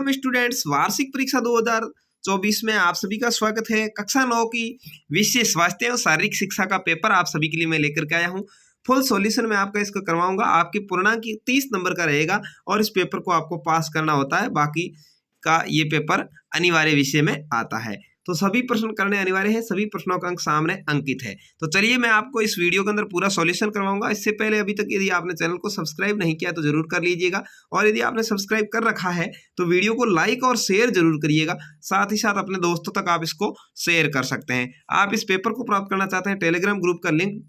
हम स्टूडेंट्स वार्षिक परीक्षा 2024 में आप सभी का स्वागत है। कक्षा 9 की विषय स्वास्थ्य एवं शारीरिक शिक्षा का पेपर आप सभी के लिए मैं लेकर के आया हूं। फुल सॉल्यूशन में आपका इसको करवाऊंगा। आपकी पूर्णांक 30 नंबर का रहेगा और इस पेपर को आपको पास करना होता है। बाकी का ये पेपर अनिवार्य विषय में आता है, तो सभी प्रश्न करने अनिवार्य है। सभी प्रश्नों का अंक सामने अंकित है। तो चलिए मैं आपको इस वीडियो के अंदर पूरा सॉल्यूशन करवाऊंगा। इससे पहले अभी तक यदि आपने चैनल को सब्सक्राइब नहीं किया तो जरूर कर लीजिएगा, और यदि आपने सब्सक्राइब कर रखा है तो वीडियो को लाइक और शेयर जरूर करिएगा। साथ ही साथ अपने दोस्तों तक आप इसको शेयर कर सकते हैं। आप इस पेपर को प्राप्त करना चाहते हैं, टेलीग्राम ग्रुप का लिंक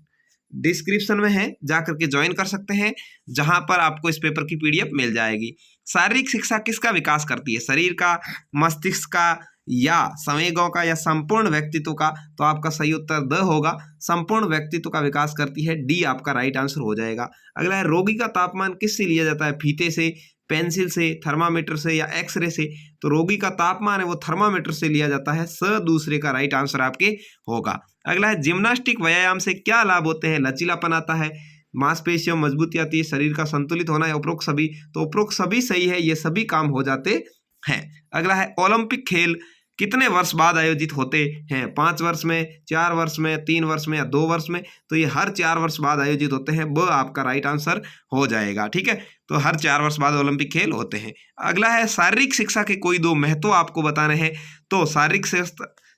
डिस्क्रिप्शन में है, जाकर के ज्वाइन कर सकते हैं, जहां पर आपको इस पेपर की पीडीएफ मिल जाएगी। शारीरिक शिक्षा किसका विकास करती है? शरीर का, मस्तिष्क का, या संवेगों का, या संपूर्ण व्यक्तित्व का? तो आपका सही उत्तर द होगा, संपूर्ण व्यक्तित्व का विकास करती है। डी आपका राइट आंसर हो जाएगा। अगला है, रोगी का तापमान किससे लिया जाता है? फीते से, पेंसिल से, थर्मामीटर से, या एक्सरे से? तो रोगी का तापमान है वो थर्मामीटर से लिया जाता है। स दूसरे का राइट आंसर आपके होगा। अगला है, जिम्नास्टिक व्यायाम से क्या लाभ होते हैं? लचीलापन आता है, मांसपेशियों मजबूती आती है, शरीर का संतुलित होना है, उपरोक्त सभी? तो उपरोक्त सभी सही है, ये सभी काम हो जाते हैं। अगला है, ओलंपिक खेल कितने वर्ष बाद आयोजित होते हैं? 5 वर्ष में, 4 वर्ष में, 3 वर्ष में, या 2 वर्ष में? तो ये हर 4 वर्ष बाद आयोजित होते हैं। ब आपका राइट आंसर हो जाएगा। ठीक है, तो हर 4 वर्ष बाद ओलंपिक खेल होते हैं। अगला है, शारीरिक शिक्षा के कोई 2 महत्व आपको बताने हैं। तो शारीरिक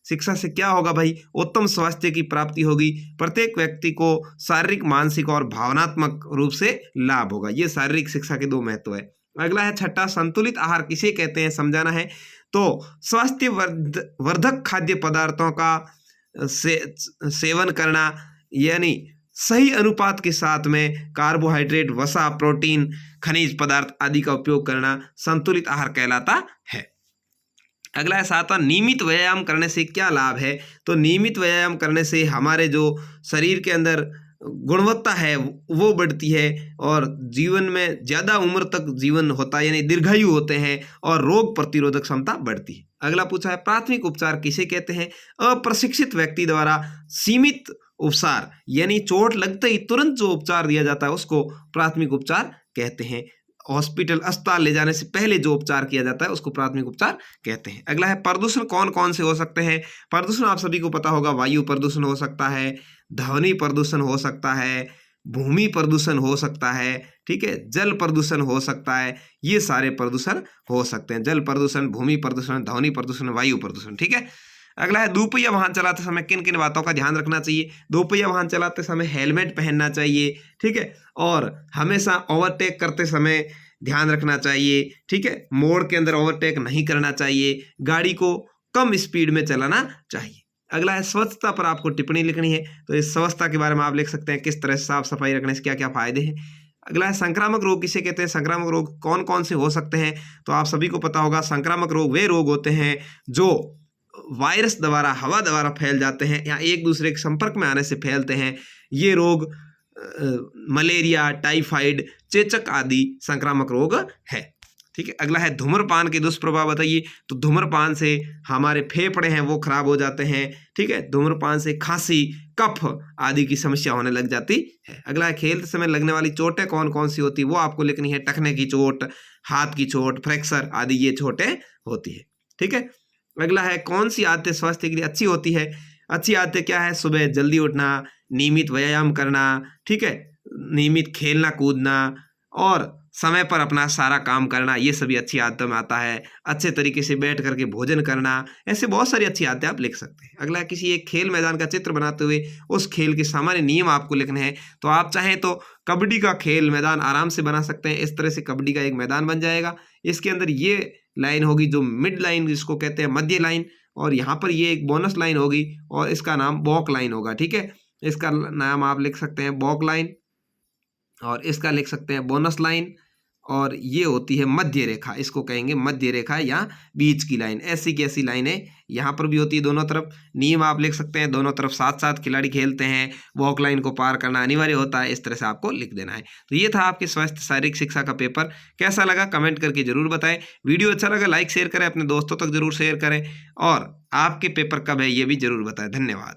शिक्षा से क्या होगा भाई? उत्तम स्वास्थ्य की प्राप्ति होगी, प्रत्येक व्यक्ति को शारीरिक, मानसिक और भावनात्मक रूप से लाभ होगा। ये शारीरिक शिक्षा के 2 महत्व है। अगला है, छठा, संतुलित आहार किसे कहते हैं? समझाना है। तो स्वास्थ्य वर्धक खाद्य पदार्थों का सेवन करना, यानी सही अनुपात के साथ में कार्बोहाइड्रेट, वसा, प्रोटीन, खनिज पदार्थ आदि का उपयोग करना संतुलित आहार कहलाता है। अगला है, सातवां, नियमित व्यायाम करने से क्या लाभ है? तो नियमित व्यायाम करने से हमारे जो शरीर के अंदर गुणवत्ता है वो बढ़ती है, और जीवन में ज़्यादा उम्र तक जीवन होता है, यानी दीर्घायु होते हैं, और रोग प्रतिरोधक क्षमता बढ़ती है। अगला पूछा है, प्राथमिक उपचार किसे कहते हैं? अप्रशिक्षित व्यक्ति द्वारा सीमित उपचार, यानी चोट लगते ही तुरंत जो उपचार दिया जाता है उसको प्राथमिक उपचार कहते हैं। हॉस्पिटल, अस्पताल ले जाने से पहले जो उपचार किया जाता है उसको प्राथमिक उपचार कहते हैं। अगला है, प्रदूषण कौन कौन से हो सकते हैं? प्रदूषण आप सभी को पता होगा, वायु प्रदूषण हो सकता है, ध्वनि प्रदूषण हो सकता है, भूमि प्रदूषण हो सकता है, ठीक है, जल प्रदूषण हो सकता है। ये सारे प्रदूषण हो सकते हैं, जल प्रदूषण, भूमि प्रदूषण, ध्वनि प्रदूषण, वायु प्रदूषण। ठीक है। अगला है, दोपहिया वाहन चलाते समय किन किन बातों का ध्यान रखना चाहिए? दोपहिया वाहन चलाते समय हेलमेट पहनना चाहिए, ठीक है, और हमेशा ओवरटेक करते समय ध्यान रखना चाहिए, ठीक है, मोड़ के अंदर ओवरटेक नहीं करना चाहिए, गाड़ी को कम स्पीड में चलाना चाहिए। अगला है, स्वच्छता पर आपको टिप्पणी लिखनी है। तो इस स्वच्छता के बारे में आप लिख सकते हैं, किस तरह से साफ सफाई रखने से क्या क्या फायदे हैं। अगला है, संक्रामक रोग किसे कहते हैं? संक्रामक रोग कौन कौन से हो सकते हैं? तो आप सभी को पता होगा, संक्रामक रोग वे रोग होते हैं जो वायरस द्वारा, हवा द्वारा फैल जाते हैं, या एक दूसरे के संपर्क में आने से फैलते हैं। ये रोग मलेरिया, टाइफाइड, चेचक आदि संक्रामक रोग है। ठीक है। अगला है, धूम्रपान के दुष्प्रभाव बताइए। तो धूम्रपान से हमारे फेफड़े हैं वो खराब हो जाते हैं, ठीक है, धूम्रपान से खांसी, कफ आदि की समस्या होने लग जाती है। अगला है, खेलते समय लगने वाली चोटें कौन कौन सी होती है? वो आपको लिखनी है। टखने की चोट, हाथ की चोट, फ्रैक्चर आदि ये चोटें होती है। ठीक है। अगला है, कौन सी आदतें स्वास्थ्य के लिए अच्छी होती है? अच्छी आदतें क्या है? सुबह जल्दी उठना, नियमित व्यायाम करना, ठीक है, नियमित खेलना कूदना, और समय पर अपना सारा काम करना, ये सभी अच्छी आदतों में आता है। अच्छे तरीके से बैठ करके भोजन करना, ऐसे बहुत सारी अच्छी आदतें आप लिख सकते हैं। अगला है, किसी एक खेल मैदान का चित्र बनाते हुए उस खेल के सामान्य नियम आपको लिखने हैं। तो आप चाहें तो कबड्डी का खेल मैदान आराम से बना सकते हैं। इस तरह से कबड्डी का एक मैदान बन जाएगा। इसके अंदर ये लाइन होगी जो मिड लाइन जिसको कहते हैं, मध्य लाइन, और यहाँ पर ये एक बोनस लाइन होगी, और इसका नाम बॉक लाइन होगा। ठीक है, इसका नाम आप लिख सकते हैं बॉक लाइन, और इसका लिख सकते हैं बोनस लाइन, और ये होती है मध्य रेखा, इसको कहेंगे मध्य रेखा या बीच की लाइन। ऐसी की ऐसी लाइनें यहाँ पर भी होती है दोनों तरफ। नियम आप लिख सकते हैं, दोनों तरफ साथ साथ खिलाड़ी खेलते हैं, वॉक लाइन को पार करना अनिवार्य होता है। इस तरह से आपको लिख देना है। तो ये था आपके स्वास्थ्य शारीरिक शिक्षा का पेपर। कैसा लगा कमेंट करके जरूर बताएं। वीडियो अच्छा लगा लाइक शेयर करें, अपने दोस्तों तक जरूर शेयर करें, और आपके पेपर कब है ये भी जरूर बताएं। धन्यवाद।